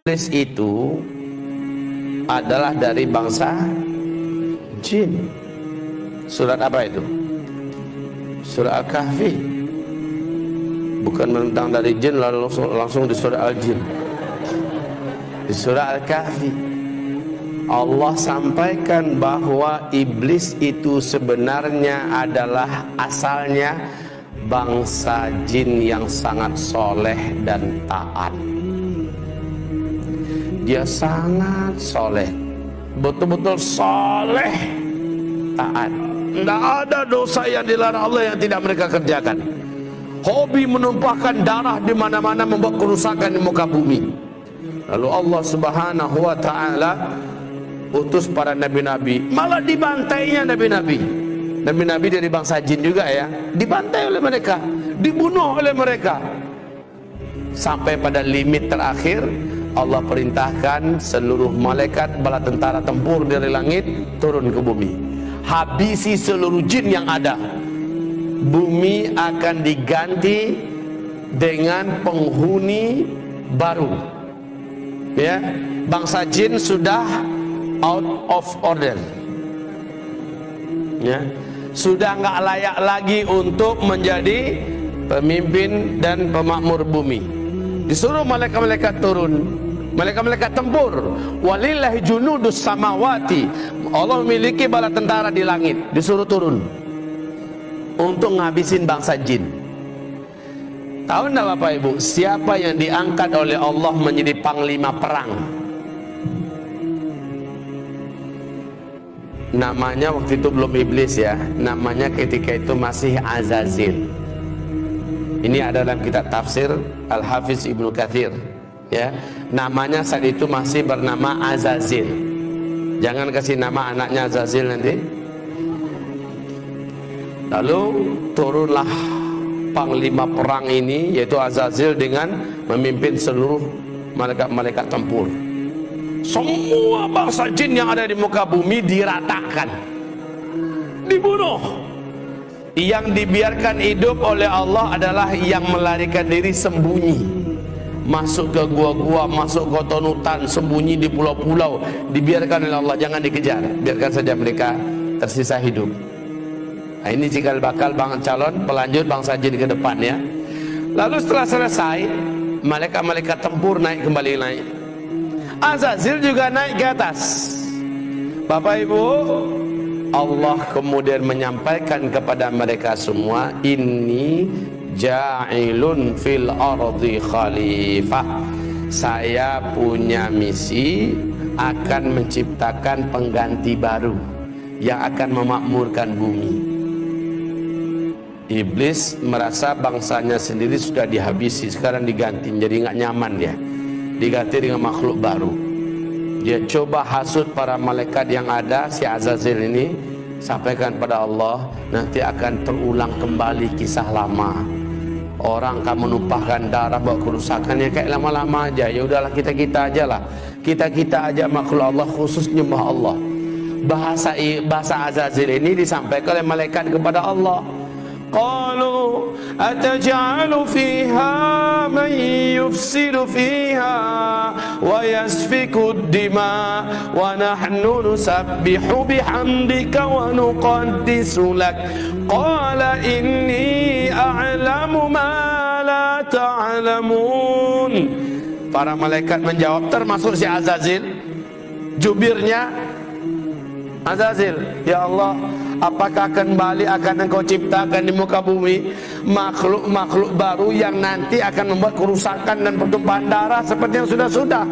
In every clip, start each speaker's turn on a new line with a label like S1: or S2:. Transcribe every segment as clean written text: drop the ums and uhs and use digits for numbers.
S1: Iblis itu adalah dari bangsa jin. Surat apa itu? Surat Al-Kahfi. Bukan menentang dari jin lalu langsung di surat Al-Jin. Di surat Al-Kahfi Allah sampaikan bahwa iblis itu sebenarnya adalah asalnya bangsa jin yang sangat soleh dan taat. Dia sangat soleh, betul-betul soleh, taat. Tidak ada dosa yang dilarang Allah yang tidak mereka kerjakan. Hobi menumpahkan darah di mana-mana, membuat kerusakan di muka bumi. Lalu Allah Subhanahu wa Ta'ala utus para nabi-nabi, malah dibantainya nabi-nabi. Nabi-nabi dari bangsa jin juga ya, dibantai oleh mereka, dibunuh oleh mereka. Sampai pada limit terakhir Allah perintahkan seluruh malaikat bala tentara tempur dari langit turun ke bumi, habisi seluruh jin yang ada. Bumi akan diganti dengan penghuni baru. Ya, bangsa jin sudah out of order. Ya, sudah nggak layak lagi untuk menjadi pemimpin dan pemakmur bumi. Disuruh malaikat-malaikat turun, malaikat-malaikat tempur. Walillahi junudus samawati. Allah memiliki bala tentara di langit, disuruh turun untuk ngabisin bangsa jin. Tahu enggak Bapak Ibu, siapa yang diangkat oleh Allah menjadi panglima perang? Namanya waktu itu belum iblis ya, namanya ketika itu masih Azazil. Ini ada dalam kitab tafsir Al-Hafiz Ibnu Katsir ya. Namanya saat itu masih bernama Azazil. Jangan kasih nama anaknya Azazil nanti. Lalu turunlah panglima perang ini, yaitu Azazil, dengan memimpin seluruh malaikat-malaikat tempur. Semua bangsa jin yang ada di muka bumi diratakan, dibunuh. Yang dibiarkan hidup oleh Allah adalah yang melarikan diri sembunyi, masuk ke gua-gua, masuk ke hutan, sembunyi di pulau-pulau, dibiarkan oleh Allah, jangan dikejar, biarkan saja mereka tersisa hidup. Nah, ini cikal bakal calon pelanjut bangsa jin ke depan ya. Lalu setelah selesai, malaikat-malaikat tempur kembali naik. Azazil juga naik ke atas. Bapak Ibu, Allah kemudian menyampaikan kepada mereka semua, inni ja'ilun fil ardi khalifah. Saya punya misi akan menciptakan pengganti baru yang akan memakmurkan bumi. Iblis merasa bangsanya sendiri sudah dihabisi, sekarang diganti, jadi nggak nyaman dia, diganti dengan makhluk baru. Dia coba hasut para malaikat yang ada, si Azazil ini, sampaikan pada Allah, nanti akan terulang kembali kisah lama. Orang akan menumpahkan darah, bawa kerusakan yang kayak lama-lama aja. Ya udahlah, kita aja lah, kita aja makhluk Allah, khusus nyembah Allah. Bahasa Azazil ini disampaikan oleh malaikat kepada Allah. Qalu ataj'alu fiha man yufsidu fiha wa yasfiku ad-dima wa nahnu nusabbihu bihamdika wa nuqaddisu lak qala inni a'lamu ma la ta'lamun. Para malaikat menjawab, termasuk si Azazil, jubirnya Azazil, ya Allah, apakah kembali akan engkau ciptakan di muka bumi makhluk-makhluk baru yang nanti akan membuat kerusakan dan pertumpahan darah seperti yang sudah-sudah?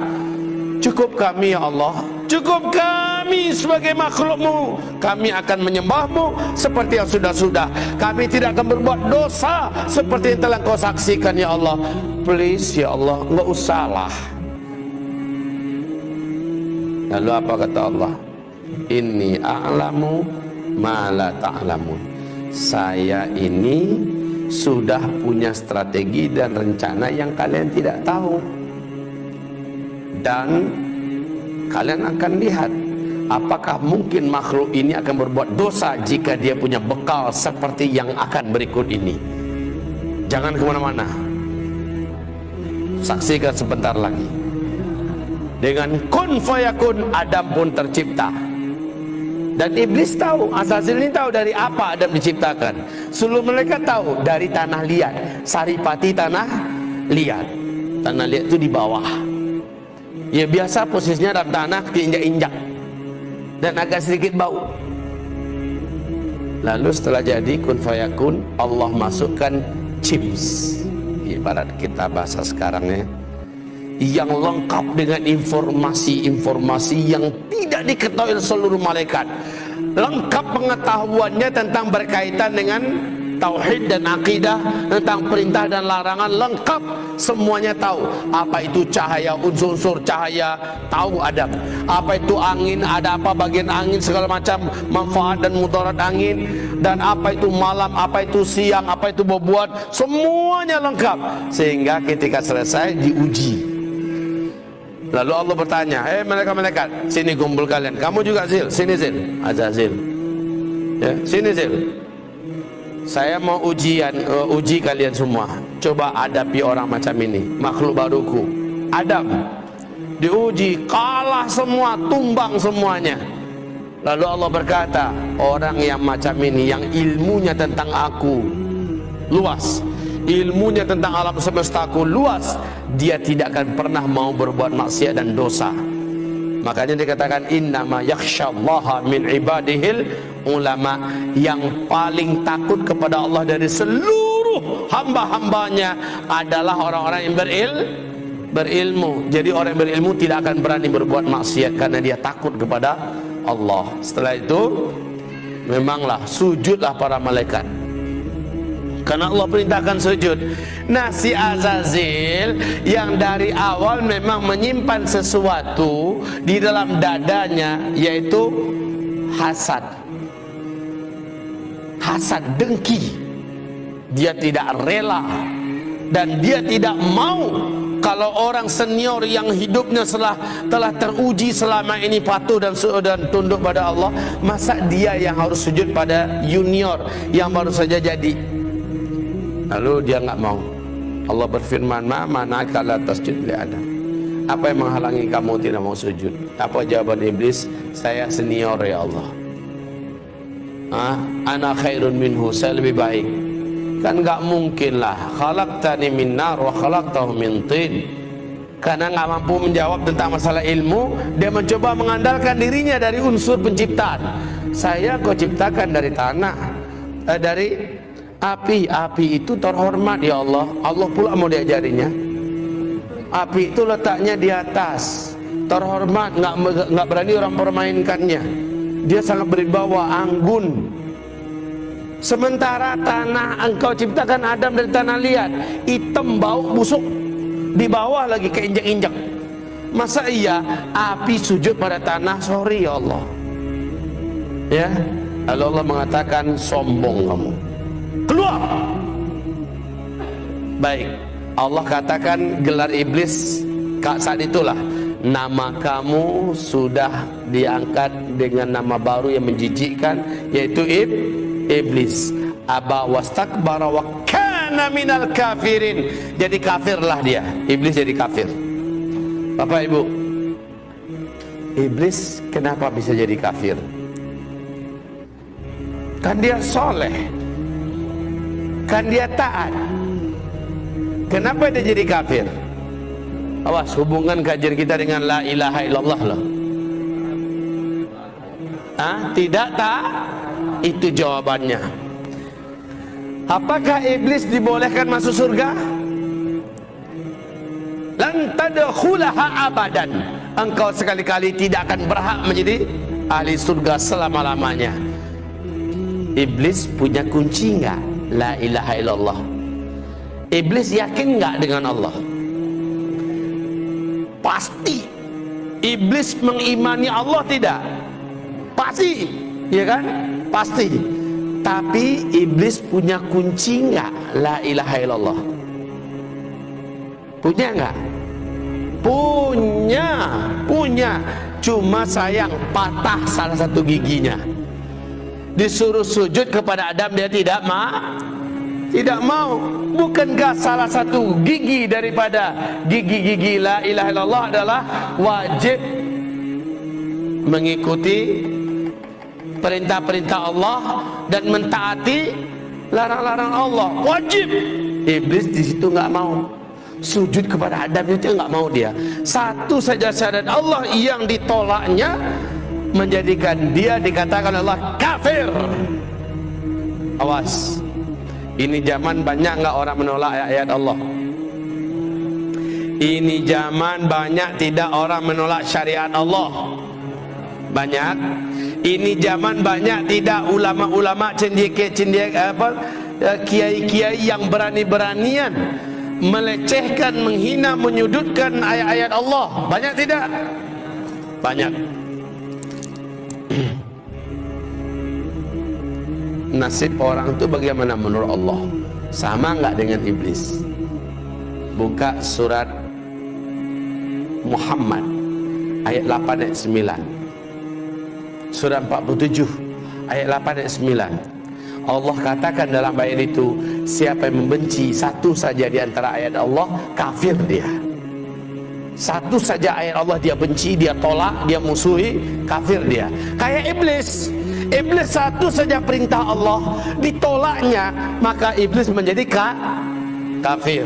S1: Cukup kami ya Allah, cukup kami sebagai makhlukmu, kami akan menyembahmu seperti yang sudah-sudah. Kami tidak akan berbuat dosa seperti yang telah kau saksikan ya Allah. Please ya Allah, enggak usahlah. Lalu apa kata Allah? Inni a'lamu ma la ta'lamun. Saya ini sudah punya strategi dan rencana yang kalian tidak tahu. Dan kalian akan lihat apakah mungkin makhluk ini akan berbuat dosa jika dia punya bekal seperti yang akan berikut ini. Jangan kemana-mana, saksikan sebentar lagi. Dengan kun fayakun Adam pun tercipta. Dan iblis tahu, Azazil ini tahu dari apa Adam diciptakan. Seluruh mereka tahu dari tanah liat, saripati tanah liat. Tanah liat itu di bawah. Ya biasa posisinya dalam tanah, diinjak-injak dan agak sedikit bau. Lalu setelah jadi kun fayakun, Allah masukkan chips, ibarat kita bahasa sekarangnya, yang lengkap dengan informasi-informasi yang tidak diketahui seluruh malaikat. Lengkap pengetahuannya tentang berkaitan dengan tauhid dan akidah, tentang perintah dan larangan, lengkap semuanya tahu. Apa itu cahaya, unsur-unsur cahaya, tahu Adam. Apa itu angin, ada apa bagian angin, segala macam manfaat dan mudarat angin. Dan apa itu malam, apa itu siang, apa itu bobot, semuanya lengkap. Sehingga ketika selesai diuji. Lalu Allah bertanya, malaikat-malaikat, sini kumpul kalian. Kamu juga Zil, sini Zil, Azazil. Ya, sini Zil. Saya mau uji kalian semua. Coba hadapi orang macam ini, makhluk baruku. Adam diuji, kalah semua, tumbang semuanya. Lalu Allah berkata, orang yang macam ini, yang ilmunya tentang aku luas, ilmunya tentang alam semestaku luas, dia tidak akan pernah mau berbuat maksiat dan dosa. Makanya dikatakan innama yakhsyallaha min ibadihil ulama, yang paling takut kepada Allah dari seluruh hamba-hambanya adalah orang-orang yang berilmu. Jadi orang yang berilmu tidak akan berani berbuat maksiat karena dia takut kepada Allah. Setelah itu memanglah sujudlah para malaikat, karena Allah perintahkan sujud. Nah, si Azazil yang dari awal memang menyimpan sesuatu di dalam dadanya, yaitu hasad, dengki. Dia tidak rela dan dia tidak mau kalau orang senior yang hidupnya telah teruji selama ini patuh dan tunduk pada Allah, masa dia yang harus sujud pada junior yang baru saja jadi. Lalu dia nggak mau. Allah berfirman, ma manaka la tasjud li Adam. Apa yang menghalangi kamu tidak mau sujud? Apa jawaban iblis? Saya senior ya Allah. Ana khairun minhu, saya lebih baik. Kan nggak mungkin lah. Khalaqtani min nar wa khalaqtahu min tin. Karena nggak mampu menjawab tentang masalah ilmu, dia mencoba mengandalkan dirinya dari unsur penciptaan. Saya kau ciptakan dari tanah, dari api. Api itu terhormat ya Allah. Allah pula mau diajarinya. Api itu letaknya di atas, terhormat, nggak berani orang permainkannya. Dia sangat berwibawa, anggun. Sementara tanah engkau ciptakan Adam dari tanah liat, hitam, bau, busuk, di bawah lagi keinjak-injak. Masa iya api sujud pada tanah? Sorry ya Allah. Ya, lalu Allah mengatakan, sombong kamu, keluar. Baik, Allah katakan gelar iblis saat itulah, nama kamu sudah diangkat dengan nama baru yang menjijikkan, yaitu iblis. Aba wastakbara wa kana minal kafirin. Jadi kafirlah dia. Iblis jadi kafir. Bapak Ibu, iblis kenapa bisa jadi kafir? Kan dia soleh, kan dia taat. Kenapa dia jadi kafir? Awas, hubungan kajian kita dengan la ilaha illallah loh. Tidak tak? Itu jawabannya. Apakah iblis dibolehkan masuk surga? Lan tadkhulaha abadan. Engkau sekali-kali tidak akan berhak menjadi ahli surga selama-lamanya. Iblis punya kunci enggak? La ilaha illallah. Iblis yakin enggak dengan Allah? Pasti. Iblis mengimani Allah tidak? Pasti, ya kan? Pasti. Tapi iblis punya kunci enggak la ilaha illallah? Punya enggak? Punya. Cuma sayang patah salah satu giginya. Disuruh sujud kepada Adam, dia Tidak mau. Bukankah salah satu gigi daripada gigi-gigi la ilaha illallah adalah wajib mengikuti perintah-perintah Allah dan mentaati larang-larang Allah? Wajib. Iblis di situ nggak mau. Sujud kepada Adam itu nggak mau dia. Satu saja syahadat Allah yang ditolaknya menjadikan dia dikatakan Allah kafir. Awas. Ini zaman banyak nggak orang menolak ayat-ayat Allah. Ini zaman banyak tidak orang menolak syariat Allah. Banyak. Ini zaman banyak tidak ulama-ulama kiai-kiai yang berani-beranian melecehkan, menghina, menyudutkan ayat-ayat Allah. Banyak tidak? Banyak. Nasib orang itu bagaimana menurut Allah? Sama enggak dengan iblis? Buka surat Muhammad ayat 8 ayat 9. Surah 47 ayat 8 ayat 9. Allah katakan dalam ayat itu, siapa yang membenci satu saja di antara ayat Allah, kafir dia. Satu saja ayat Allah dia benci, dia tolak, dia musuhi, kafir dia. Kayak iblis. Iblis satu saja perintah Allah ditolaknya, maka iblis menjadi kafir.